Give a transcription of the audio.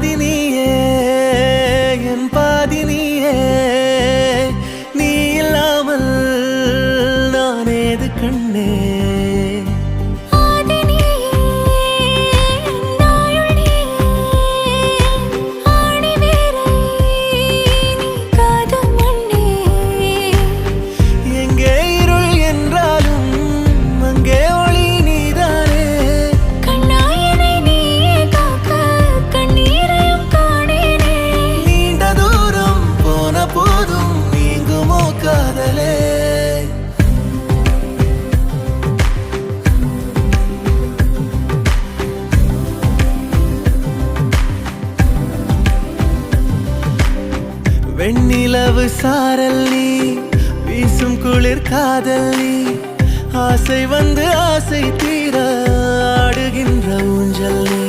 பாதி நீயே என் பாதி நீயே நீ இல்லாமல் நான் ஏது கண்ணே வெண்ணிலவு சாரல் நீ வீசும் குளிர் காதல் நீ ஆசை வந்து ஆசை தீர ஆடுகின்ற ஊஞ்சல் நீ